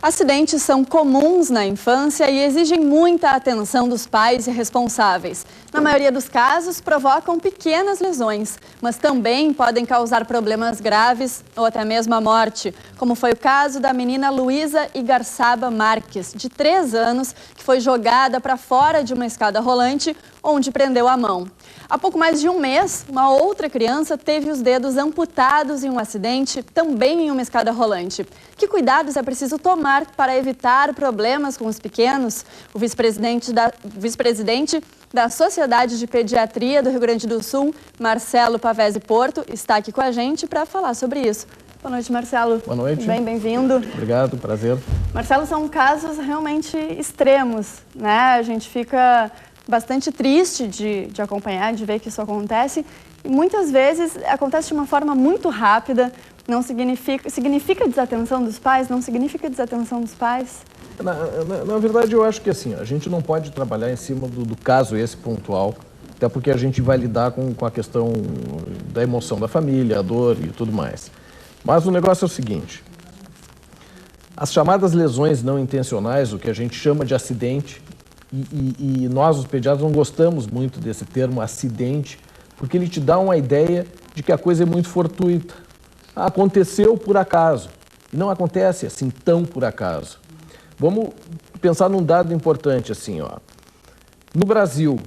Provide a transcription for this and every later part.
Acidentes são comuns na infância e exigem muita atenção dos pais e responsáveis. Na maioria dos casos, provocam pequenas lesões, mas também podem causar problemas graves ou até mesmo a morte, como foi o caso da menina Luísa Igarçaba Marques, de 3 anos, que foi jogada para fora de uma escada rolante, onde prendeu a mão. Há pouco mais de um mês, uma outra criança teve os dedos amputados em um acidente, também em uma escada rolante. Que cuidados é preciso tomar para evitar problemas com os pequenos? O vice-presidente da Sociedade de Pediatria do Rio Grande do Sul, Marcelo Pavese Porto, está aqui com a gente para falar sobre isso. Boa noite, Marcelo. Boa noite. Bem-vindo. Obrigado, prazer. Marcelo, são casos realmente extremos, né? A gente fica bastante triste de acompanhar, de ver que isso acontece. E muitas vezes acontece de uma forma muito rápida. Não significa desatenção dos pais? Não significa desatenção dos pais? Na verdade, eu acho que assim, a gente não pode trabalhar em cima do caso esse pontual, até porque a gente vai lidar com a questão da emoção da família, a dor e tudo mais. Mas o negócio é o seguinte: as chamadas lesões não intencionais, o que a gente chama de acidente, e nós, os pediatras, não gostamos muito desse termo acidente, porque ele te dá uma ideia de que a coisa é muito fortuita. Aconteceu por acaso. E não acontece assim tão por acaso. Vamos pensar num dado importante assim, ó. No Brasil,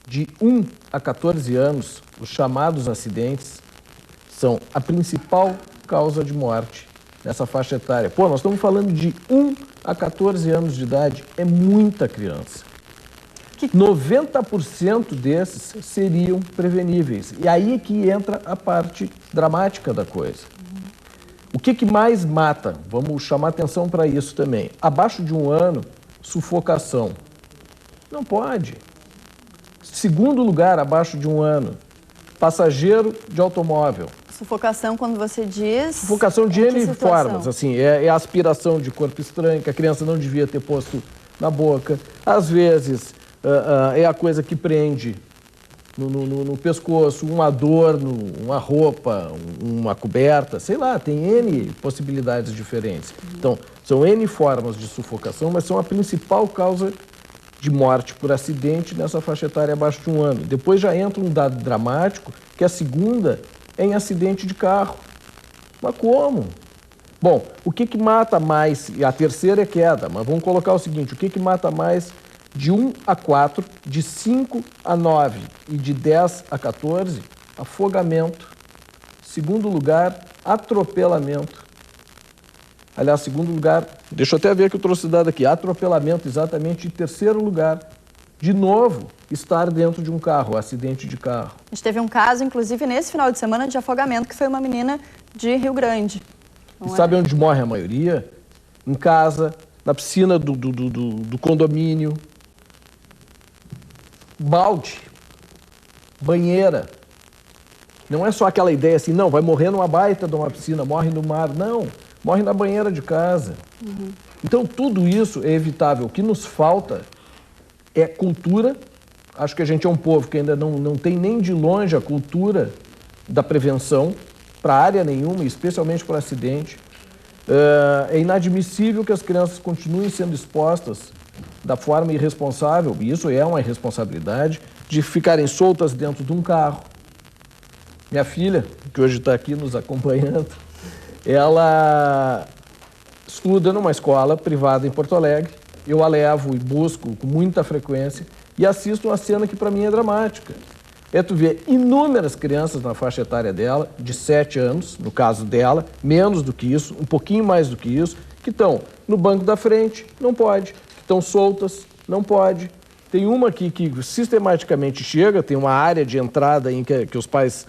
de 1 a 14 anos, os chamados acidentes são a principal causa de morte nessa faixa etária. Pô, nós estamos falando de 1 a 14 anos de idade, é muita criança. 90% desses seriam preveníveis. E aí é que entra a parte dramática da coisa. O que mais mata? Vamos chamar atenção para isso também. Abaixo de 1 ano, sufocação. Não pode. Segundo lugar, abaixo de 1 ano, passageiro de automóvel. Sufocação, quando você diz... Sufocação de N formas, assim, é a aspiração de corpo estranho, que a criança não devia ter posto na boca. Às vezes, é a coisa que prende no pescoço, um adorno, uma roupa, uma coberta, sei lá, tem N possibilidades diferentes. Então, são N formas de sufocação, mas são a principal causa de morte por acidente nessa faixa etária abaixo de 1 ano. Depois já entra um dado dramático, que a segunda é em acidente de carro. Mas como? Bom, o que mata mais? E a terceira é queda, mas vamos colocar o seguinte: o que mata mais de 1 a 4, de 5 a 9 e de 10 a 14? Afogamento. Segundo lugar, atropelamento. Aliás, segundo lugar, deixa eu até ver que eu trouxe dado aqui, atropelamento exatamente. Em terceiro lugar, de novo, estar dentro de um carro, acidente de carro. A gente teve um caso, inclusive, nesse final de semana de afogamento, que foi uma menina de Rio Grande. E sabe onde morre a maioria? Em casa, na piscina do condomínio. Balde, banheira. Não é só aquela ideia assim, não, vai morrer numa baita de uma piscina, morre no mar. Não, morre na banheira de casa. Então, tudo isso é evitável. O que nos falta é cultura. Acho que a gente é um povo que ainda não tem nem de longe a cultura da prevenção para área nenhuma, especialmente para acidente. É inadmissível que as crianças continuem sendo expostas da forma irresponsável, e isso é uma irresponsabilidade, de ficarem soltas dentro de um carro. Minha filha, que hoje está aqui nos acompanhando, ela estuda numa escola privada em Porto Alegre. Eu a levo e busco com muita frequência e assisto uma cena que para mim é dramática. É tu ver inúmeras crianças na faixa etária dela, de 7 anos, no caso dela, menos do que isso, um pouquinho mais do que isso, que estão no banco da frente, não pode, estão soltas, não pode. Tem uma aqui que sistematicamente chega, tem uma área de entrada em que os pais,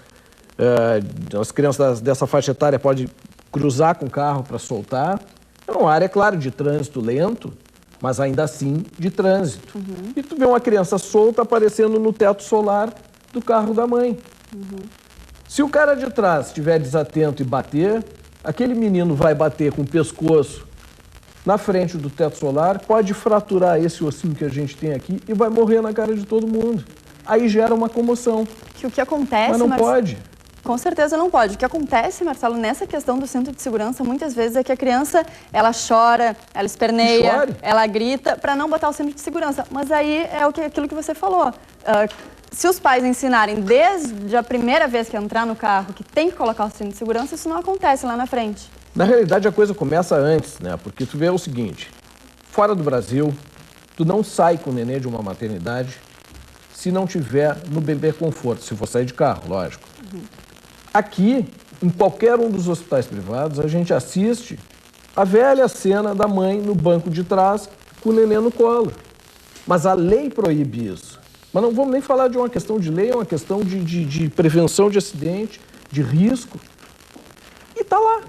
as crianças dessa faixa etária podem cruzar com o carro para soltar. É uma área, claro, de trânsito lento, mas ainda assim de trânsito. E tu vê uma criança solta aparecendo no teto solar do carro da mãe. Se o cara de trás estiver desatento e bater, aquele menino vai bater com o pescoço na frente do teto solar, pode fraturar esse ossinho que a gente tem aqui e vai morrer na cara de todo mundo. Aí gera uma comoção. Que o que acontece, mas não pode. Com certeza não pode. O que acontece, Marcelo, nessa questão do cinto de segurança, muitas vezes é que a criança, ela chora, ela esperneia, ela grita para não botar o cinto de segurança. Mas aí é aquilo que você falou. Se os pais ensinarem desde a primeira vez que entrar no carro que tem que colocar o cinto de segurança, isso não acontece lá na frente. Na realidade, a coisa começa antes, né? Porque tu vê o seguinte, fora do Brasil, tu não sai com o nenê de uma maternidade se não tiver no bebê conforto, se for sair de carro, lógico. Aqui, em qualquer um dos hospitais privados, a gente assiste a velha cena da mãe no banco de trás com o nenê no colo. Mas a lei proíbe isso. Mas não vamos nem falar de uma questão de lei, é uma questão de prevenção de acidente, de risco. E tá lá.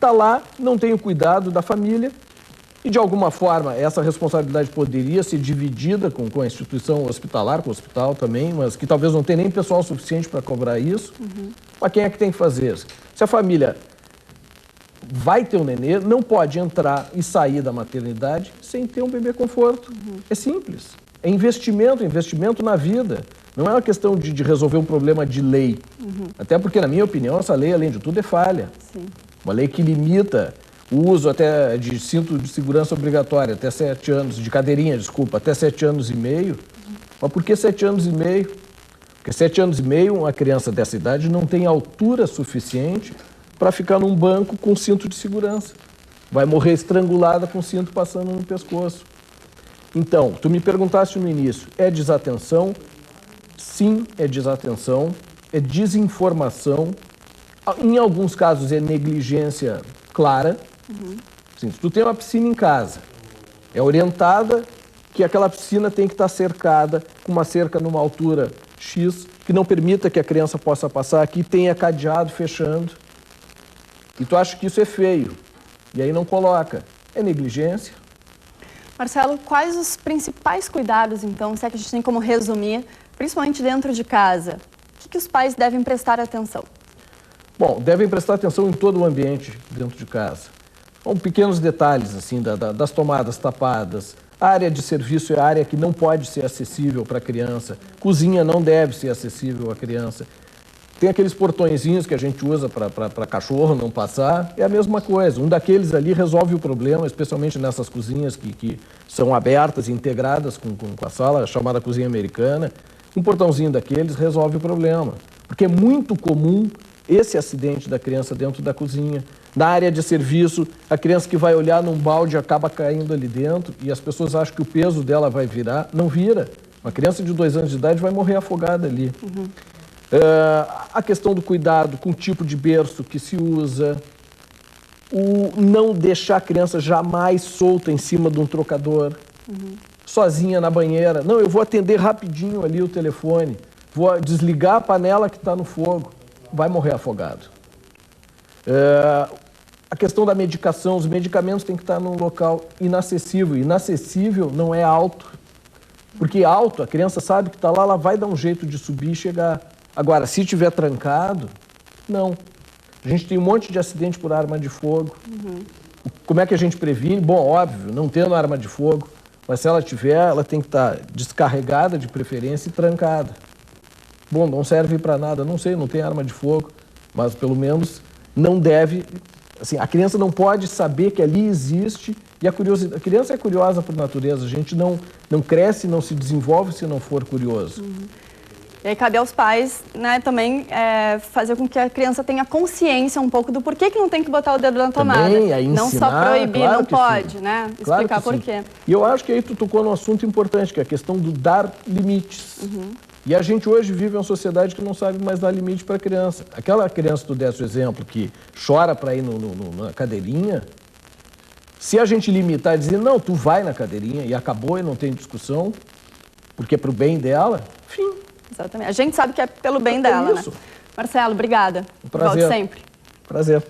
Tá lá, não tem o cuidado da família. E, de alguma forma, essa responsabilidade poderia ser dividida com a instituição hospitalar, com o hospital também, mas que talvez não tenha nem pessoal suficiente para cobrar isso. Mas quem é que tem que fazer isso? Se a família vai ter um nenê, não pode entrar e sair da maternidade sem ter um bebê conforto. É simples. É investimento na vida. Não é uma questão de resolver um problema de lei. Até porque, na minha opinião, essa lei, além de tudo, é falha. Sim. Uma lei que limita o uso até de cinto de segurança obrigatório até 7 anos, de cadeirinha, desculpa, até 7 anos e meio. Mas por que 7 anos e meio? Porque 7 anos e meio, uma criança dessa idade não tem altura suficiente para ficar num banco com cinto de segurança. Vai morrer estrangulada com o cinto passando no pescoço. Então, tu me perguntaste no início, é desatenção? Sim, é desatenção, é desinformação. Em alguns casos é negligência clara. Sim, se tu tem uma piscina em casa, é orientada que aquela piscina tem que estar cercada com uma cerca numa altura X, que não permita que a criança possa passar aqui, tenha cadeado fechando. E tu acha que isso é feio, e aí não coloca. É negligência. Marcelo, quais os principais cuidados, então, se é que a gente tem como resumir, principalmente dentro de casa? O que os pais devem prestar atenção? Bom, devem prestar atenção em todo o ambiente dentro de casa. Bom, pequenos detalhes, assim, das tomadas tapadas. A área de serviço é a área que não pode ser acessível para a criança. Cozinha não deve ser acessível à criança. Tem aqueles portõezinhos que a gente usa para cachorro não passar. É a mesma coisa. Um daqueles ali resolve o problema, especialmente nessas cozinhas que são abertas e integradas com a sala, chamada cozinha americana. Um portãozinho daqueles resolve o problema. Porque é muito comum esse acidente da criança dentro da cozinha. Na área de serviço, a criança que vai olhar num balde acaba caindo ali dentro e as pessoas acham que o peso dela vai virar. Não vira. Uma criança de 2 anos de idade vai morrer afogada ali. A questão do cuidado com o tipo de berço que se usa, o não deixar a criança jamais solta em cima de um trocador, sozinha na banheira. Não, eu vou atender rapidinho ali o telefone, vou desligar a panela que está no fogo. Vai morrer afogado. A questão da medicação, os medicamentos têm que estar num local inacessível. Inacessível não é alto, porque alto, a criança sabe que está lá, ela vai dar um jeito de subir e chegar. Agora, se estiver trancado, não. A gente tem um monte de acidente por arma de fogo. Como é que a gente previne? Bom, óbvio, não tendo arma de fogo, mas se ela tiver, ela tem que estar descarregada de preferência e trancada. Bom, não serve para nada, não sei, não tem arma de fogo, mas pelo menos não deve... Assim, a criança não pode saber que ali existe e a criança é curiosa por natureza, a gente não cresce, não se desenvolve se não for curioso. E aí cabe aos pais, né, também fazer com que a criança tenha consciência um pouco do porquê que não tem que botar o dedo na tomada. Também, ensinar, não só proibir, claro não pode, sim. né? Claro Explicar por quê. E eu acho que aí tu tocou num assunto importante, que é a questão do dar limites. E a gente hoje vive uma sociedade que não sabe mais dar limite para a criança. Aquela criança, tu desse o exemplo, que chora para ir na cadeirinha, se a gente limitar e dizer, não, tu vai na cadeirinha e acabou e não tem discussão, porque é para o bem dela, enfim. Exatamente. A gente sabe que é pelo bem dela, isso. né? Marcelo, obrigada. Um prazer. Volte sempre. Prazer.